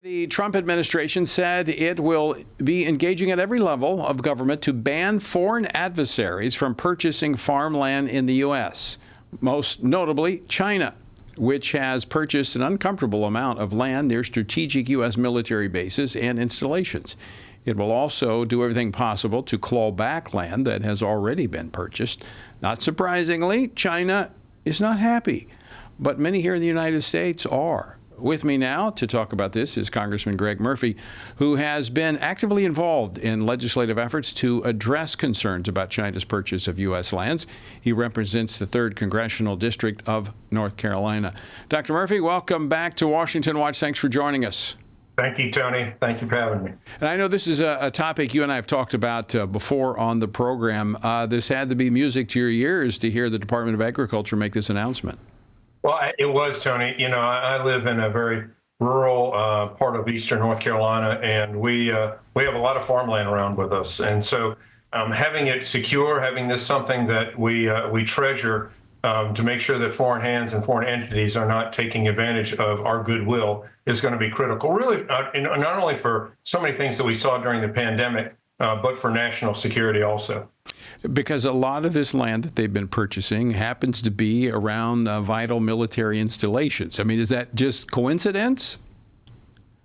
The Trump administration said it will be engaging at every level of government to ban foreign adversaries from purchasing farmland in the U.S., most notably China, which has purchased an uncomfortable amount of land near strategic U.S. military bases and installations. It will also do everything possible to claw back land that has already been purchased. Not surprisingly, China is not happy, but many here in the United States are. With me now to talk about this is Congressman Greg Murphy, who has been actively involved in legislative efforts to address concerns about China's purchase of U.S. lands. He represents the 3rd Congressional District of North Carolina. Dr. Murphy, welcome back to Washington Watch. Thanks for joining us. Thank you, Tony. Thank you for having me. And I know this is a topic you and I have talked about before on the program. This had to be music to your ears to hear the Department of Agriculture make this announcement. Well, it was, Tony. You know, I live in a very rural part of eastern North Carolina, and we have a lot of farmland around with us. And so having it secure, having this something that we treasure to make sure that foreign hands and foreign entities are not taking advantage of our goodwill is going to be critical, really, not only for so many things that we saw during the pandemic, but for national security also. Because a lot of this land that they've been purchasing happens to be around vital military installations. I mean, is that just coincidence?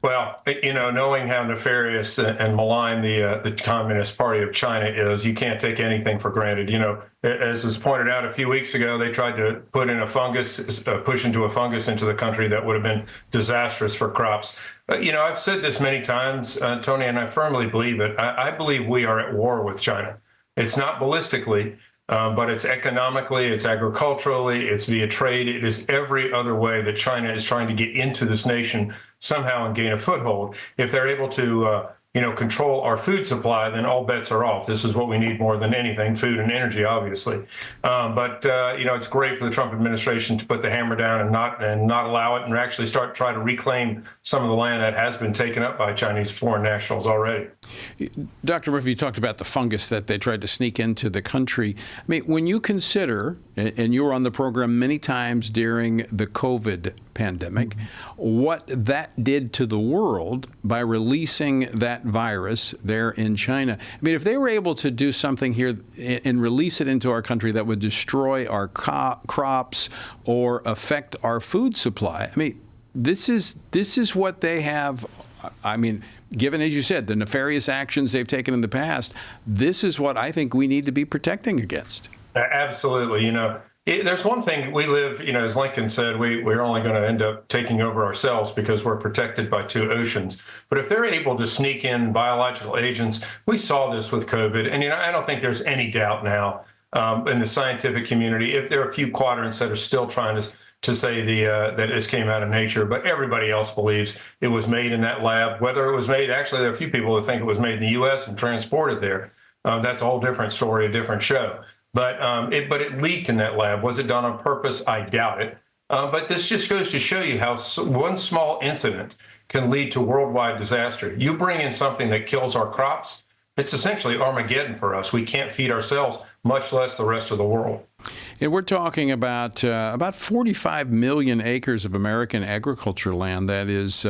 Well, you know, knowing how nefarious and malign the Communist Party of China is, you can't take anything for granted. You know, as was pointed out a few weeks ago, they tried to put in a fungus, push into a fungus into the country that would have been disastrous for crops. You know, I've said this many times, Tony, and I firmly believe it. I believe we are at war with China. It's not ballistically, but it's economically, it's agriculturally, it's via trade. It is every other way that China is trying to get into this nation somehow and gain a foothold. If they're able to, control our food supply, then all bets are off. This is what we need more than anything, food and energy, obviously. But it's great for the Trump administration to put the hammer down and not allow it, and actually try to reclaim some of the land that has been taken up by Chinese foreign nationals already. Dr. Murphy, you talked about the fungus that they tried to sneak into the country. I mean, when you consider, and you were on the program many times during the COVID pandemic, what that did to the world by releasing that virus there in China. I mean, if they were able to do something here and release it into our country that would destroy our crops or affect our food supply, I mean, this is what they have. I mean, given, as you said, the nefarious actions they've taken in the past, this is what I think we need to be protecting against. Absolutely. You know, there's one thing we live, as Lincoln said, we're only going to end up taking over ourselves because we're protected by 2 oceans. But if they're able to sneak in biological agents, we saw this with COVID. And, I don't think there's any doubt now in the scientific community, if there are a few quadrants that are still trying to say that this came out of nature, but everybody else believes it was made in that lab. Whether it was made, actually, there are a few people who think it was made in the U.S. and transported there. That's a whole different story, a different show. But it leaked in that lab. Was it done on purpose? I doubt it. But this just goes to show you how one small incident can lead to worldwide disaster. You bring in something that kills our crops, it's essentially Armageddon for us. We can't feed ourselves, much less the rest of the world. And we're talking about 45 million acres of American agriculture land that is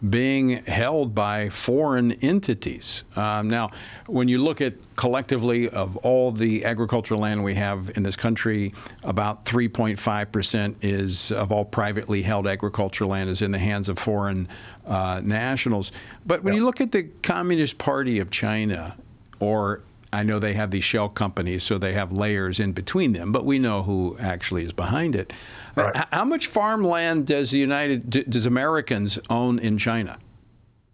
being held by foreign entities. Now, when you look at collectively of all the agricultural land we have in this country, about 3.5% is of all privately held agricultural land is in the hands of foreign nationals. But when you look at the Communist Party of China, or I know they have these shell companies, so they have layers in between them, but we know who actually is behind it. Right. How much farmland does Americans own in China?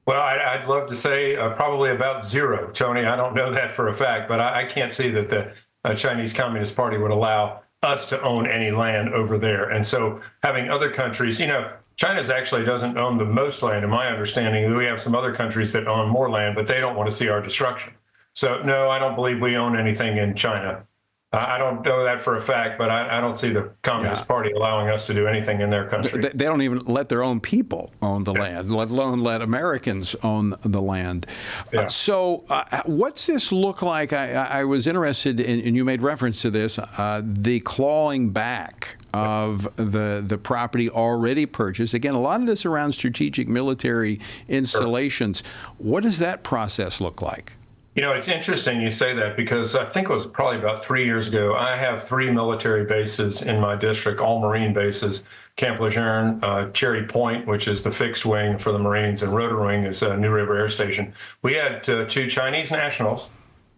Well, I'd love to say probably about 0, Tony. I don't know that for a fact, but I can't see that the Chinese Communist Party would allow us to own any land over there. And so having other countries, China actually doesn't own the most land, in my understanding. We have some other countries that own more land, but they don't want to see our destruction. So, no, I don't believe we own anything in China. I don't know that for a fact, but I don't see the Communist Party allowing us to do anything in their country. They don't even let their own people own the land, let alone let Americans own the land. Yeah. So what's this look like? I was interested in, and you made reference to this, the clawing back of the property already purchased. Again, a lot of this around strategic military installations. Sure. What does that process look like? You know, it's interesting you say that because I think it was probably about 3 years ago. I have 3 military bases in my district, all Marine bases: Camp Lejeune, Cherry Point, which is the fixed wing for the Marines, and Rotor Wing is New River Air Station. We had 2 Chinese nationals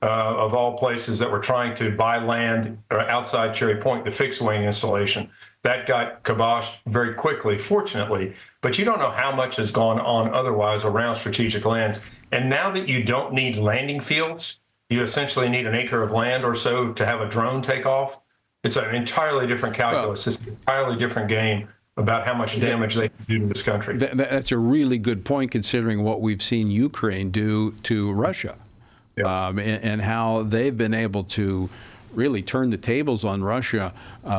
of all places that were trying to buy land outside Cherry Point, the fixed wing installation. That got kiboshed very quickly, fortunately. But you don't know how much has gone on otherwise around strategic lands. And now that you don't need landing fields, you essentially need an acre of land or so to have a drone take off. It's an entirely different calculus. It's an entirely different game about how much damage they can do to this country. That's a really good point, considering what we've seen Ukraine do to Russia. Yeah. And how they've been able to really turn the tables on Russia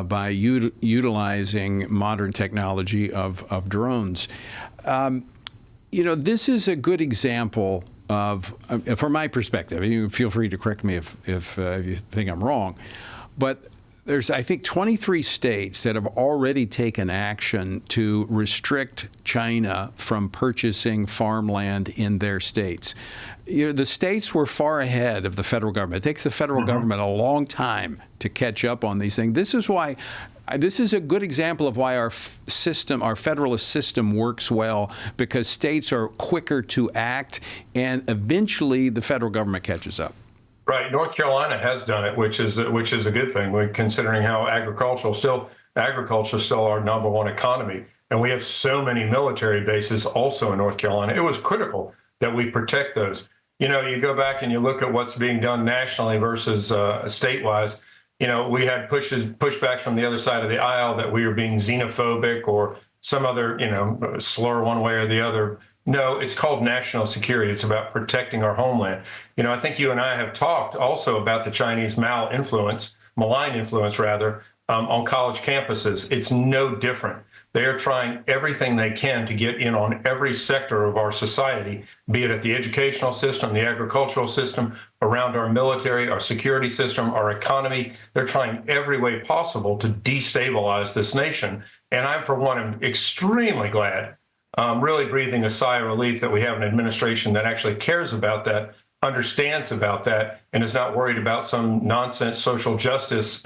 by utilizing modern technology of drones. You know, this is a good example of, from my perspective, you feel free to correct me if you think I'm wrong, but there's, I think, 23 states that have already taken action to restrict China from purchasing farmland in their states. You know, the states were far ahead of the federal government. It takes the federal government a long time to catch up on these things. This is why. This is a good example of why our system, our federalist system, works well, because states are quicker to act, and eventually the federal government catches up. Right. North Carolina has done it, which is a good thing, considering how agriculture is still our number one economy. And we have so many military bases also in North Carolina. It was critical that we protect those. You know, you go back and you look at what's being done nationally versus statewise. You know, we had pushbacks from the other side of the aisle that we were being xenophobic or some other, slur one way or the other. No, it's called national security. It's about protecting our homeland. You know, I think you and I have talked also about the Chinese malign influence, on college campuses. It's no different. They are trying everything they can to get in on every sector of our society, be it at the educational system, the agricultural system, around our military, our security system, our economy. They're trying every way possible to destabilize this nation. And I, for one, am extremely glad, really breathing a sigh of relief that we have an administration that actually cares about that, understands about that, and is not worried about some nonsense social justice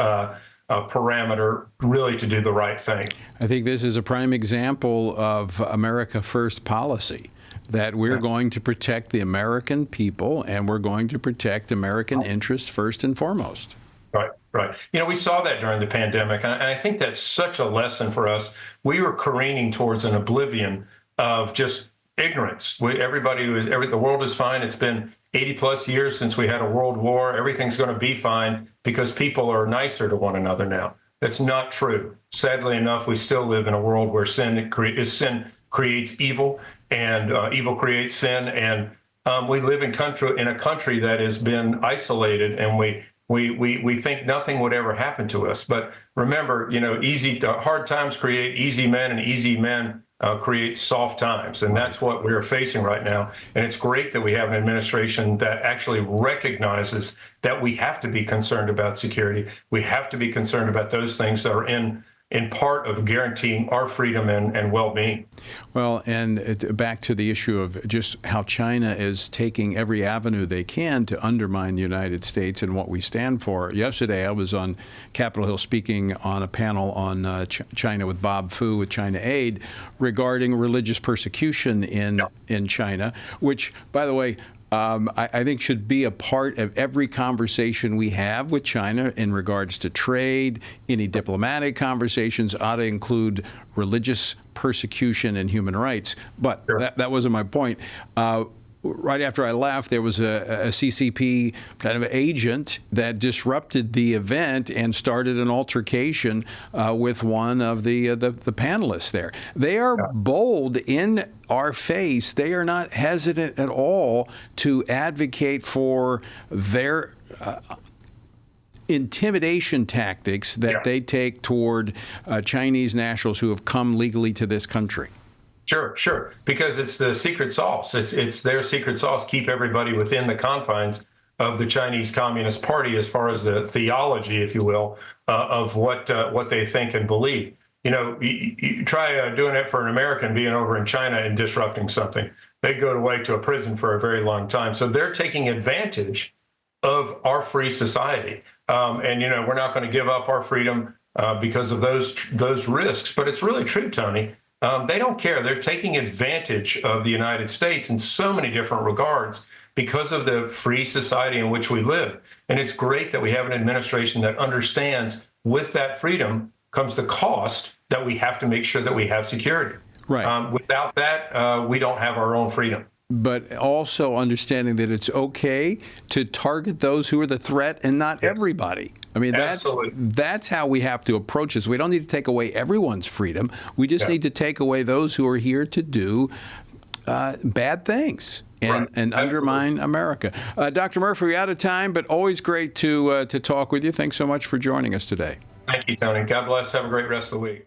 parameter, really to do the right thing. I think this is a prime example of America First policy, that we're going to protect the American people and we're going to protect American interests first and foremost. Right, right. You know, we saw that during the pandemic, and I think that's such a lesson for us. We were careening towards an oblivion of just ignorance. The world is fine. It's been 80 plus years since we had a world war. Everything's going to be fine because people are nicer to one another now. That's not true. Sadly enough, we still live in a world where sin creates evil, and evil creates sin. And we live in a country that has been isolated, and we think nothing would ever happen to us. But remember, hard times create easy men, and easy men create soft times. And that's what we're facing right now. And it's great that we have an administration that actually recognizes that we have to be concerned about security. We have to be concerned about those things that are in part of guaranteeing our freedom and well-being. Well, and back to the issue of just how China is taking every avenue they can to undermine the United States and what we stand for. Yesterday, I was on Capitol Hill speaking on a panel on China with Bob Fu with China Aid regarding religious persecution in China, which, by the way, I think should be a part of every conversation we have with China in regards to trade. Any diplomatic conversations ought to include religious persecution and human rights. But that wasn't my point. Right after I left, there was a CCP kind of agent that disrupted the event and started an altercation with one of the panelists there. They are bold in our face. They are not hesitant at all to advocate for their intimidation tactics that they take toward Chinese nationals who have come legally to this country. Sure. Because it's the secret sauce. It's their secret sauce. Keep everybody within the confines of the Chinese Communist Party, as far as the theology, if you will, of what they think and believe. You try doing it for an American being over in China and disrupting something. They go away to a prison for a very long time. So they're taking advantage of our free society. And we're not going to give up our freedom because of those risks. But it's really true, Tony. They don't care. They're taking advantage of the United States in so many different regards because of the free society in which we live. And it's great that we have an administration that understands with that freedom comes the cost that we have to make sure that we have security. Right. Without that, we don't have our own freedom. But also understanding that it's okay to target those who are the threat and not everybody. I mean, that's how we have to approach this. We don't need to take away everyone's freedom. We just need to take away those who are here to do bad things and undermine America. Dr. Murphy, we're out of time, but always great to talk with you. Thanks so much for joining us today. Thank you, Tony. God bless. Have a great rest of the week.